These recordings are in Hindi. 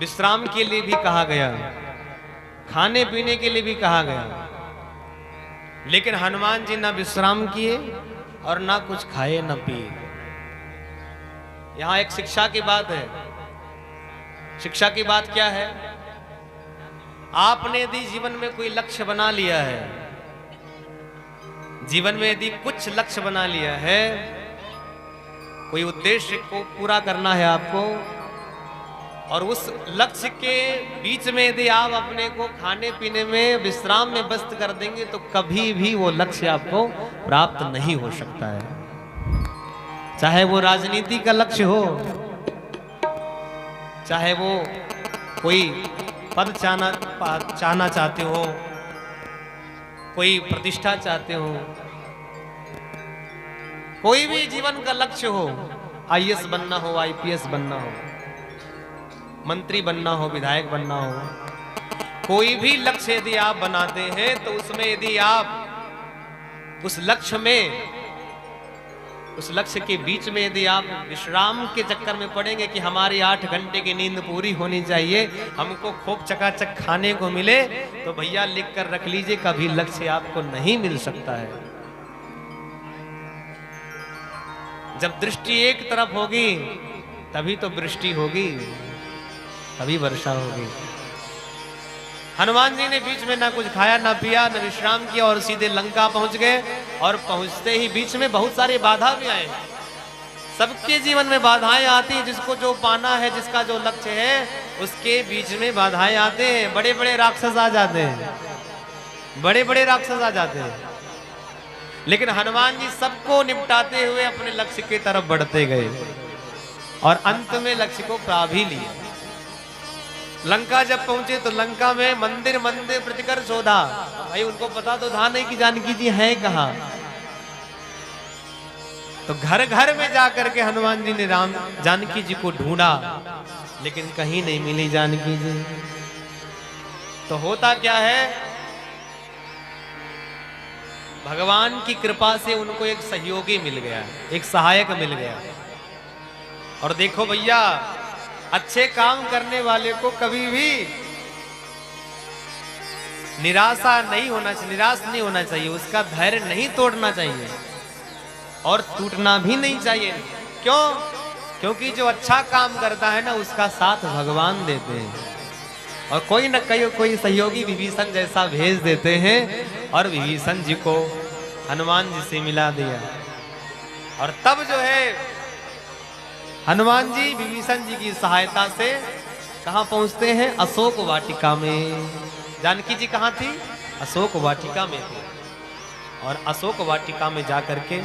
विश्राम के लिए भी कहा गया, खाने पीने के लिए भी कहा गया, लेकिन हनुमान जी ना विश्राम किए और ना कुछ खाए ना पिए। यहां एक शिक्षा की बात है। शिक्षा की बात क्या है? आपने यदि जीवन में कोई लक्ष्य बना लिया है, जीवन में यदि कुछ लक्ष्य बना लिया है, कोई उद्देश्य को पूरा करना है आपको, और उस लक्ष्य के बीच में यदि आप अपने को खाने पीने में, विश्राम में व्यस्त कर देंगे तो कभी भी वो लक्ष्य आपको प्राप्त नहीं हो सकता है। चाहे वो राजनीति का लक्ष्य हो, चाहे वो कोई पद चाहना चाहते हो, कोई प्रतिष्ठा चाहते हो, कोई भी जीवन का लक्ष्य हो, आईएएस बनना हो, आईपीएस बनना हो, मंत्री बनना हो, विधायक बनना हो, कोई भी लक्ष्य यदि आप बनाते हैं तो उसमें यदि आप उस लक्ष्य के बीच में यदि आप विश्राम के चक्कर में पड़ेंगे कि हमारी 8 घंटे की नींद पूरी होनी चाहिए, हमको खूब चकाचक खाने को मिले, तो भैया लिख कर रख लीजिए, कभी लक्ष्य आपको नहीं मिल सकता है। जब दृष्टि एक तरफ होगी तभी तो वृष्टि होगी, तभी वर्षा होगी। हनुमान जी ने बीच में ना कुछ खाया ना पिया ना विश्राम किया और सीधे लंका पहुंच गए। और पहुंचते ही बीच में बहुत सारी बाधा भी आए। सबके जीवन में बाधाएं आती हैं, जिसको जो पाना है, जिसका जो लक्ष्य है, उसके बीच में बाधाएं आते हैं। बड़े बड़े राक्षस आ जाते हैं, बड़े बड़े राक्षस आ जाते हैं, लेकिन हनुमान जी सबको निपटाते हुए अपने लक्ष्य की तरफ बढ़ते गए और अंत में लक्ष्य को पा भी लिया। लंका जब पहुंचे तो लंका में मंदिर मंदिर प्रतिकर शोधा। भाई उनको पता तो था नहीं कि जानकी जी हैं कहां, तो घर घर में जाकर के हनुमान जी ने जानकी जी को ढूंढा, लेकिन कहीं नहीं मिली जानकी जी। तो होता क्या है, भगवान की कृपा से उनको एक सहयोगी मिल गया, एक सहायक मिल गया। और देखो भैया, अच्छे काम करने वाले को कभी भी निराश नहीं होना चाहिए, उसका धैर्य नहीं तोड़ना चाहिए और टूटना भी नहीं चाहिए। क्यों? क्योंकि जो अच्छा काम करता है ना, उसका साथ भगवान देते हैं, और कोई न कोई सहयोगी विभीषण जैसा भेज देते हैं, और विभीषण जी को हनुमान जी से मिला दिया। और तब जो है हनुमान जी विभीषण जी की सहायता से कहां पहुंचते हैं? अशोक वाटिका में। जानकी जी कहां थी? अशोक वाटिका में थी। और अशोक वाटिका में जाकर के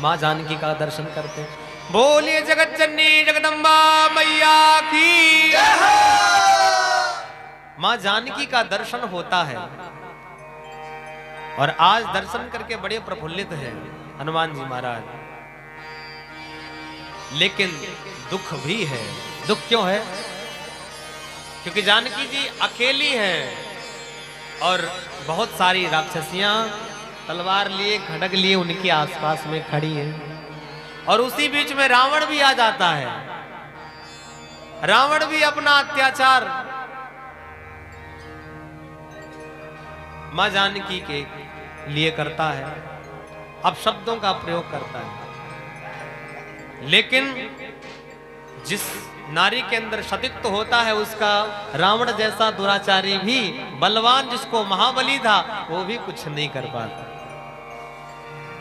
मां जानकी का दर्शन करते हैं। बोलिए जगत जननी जगदम्बा मैया की जय हो। मां जानकी का दर्शन होता है और आज दर्शन करके बड़े प्रफुल्लित हैं हनुमान जी महाराज। लेकिन दुख भी है। दुख क्यों है? क्योंकि जानकी जी अकेली हैं और बहुत सारी राक्षसियां तलवार लिए, खड्ग लिए उनके आसपास में खड़ी हैं। और उसी बीच में रावण भी आ जाता है। रावण भी अपना अत्याचार मां जानकी के लिए करता है, अब शब्दों का प्रयोग करता है। लेकिन जिस नारी के अंदर सतीत्व होता है, उसका रावण जैसा दुराचारी भी, बलवान जिसको महाबली था, वो भी कुछ नहीं कर पाता।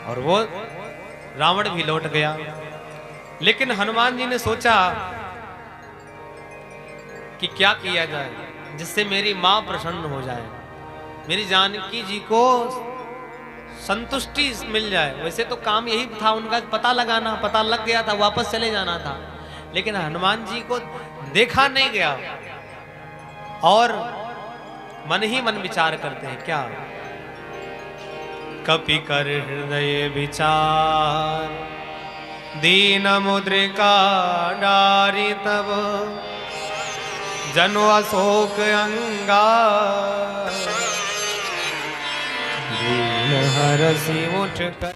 और वो रावण भी लौट गया। लेकिन हनुमान जी ने सोचा कि क्या किया जाए जिससे मेरी मां प्रसन्न हो जाए, मेरी जानकी जी को संतुष्टि मिल जाए। वैसे तो काम यही था उनका, पता लगाना, पता लग गया था, वापस चले जाना था। लेकिन हनुमान जी को देखा नहीं गया और मन ही मन विचार करते हैं। क्या? कपि कर हृदय विचार, दीन मुद्रिका डारी तब, जनु अशोक अंगार, दीन हरसि उठ कर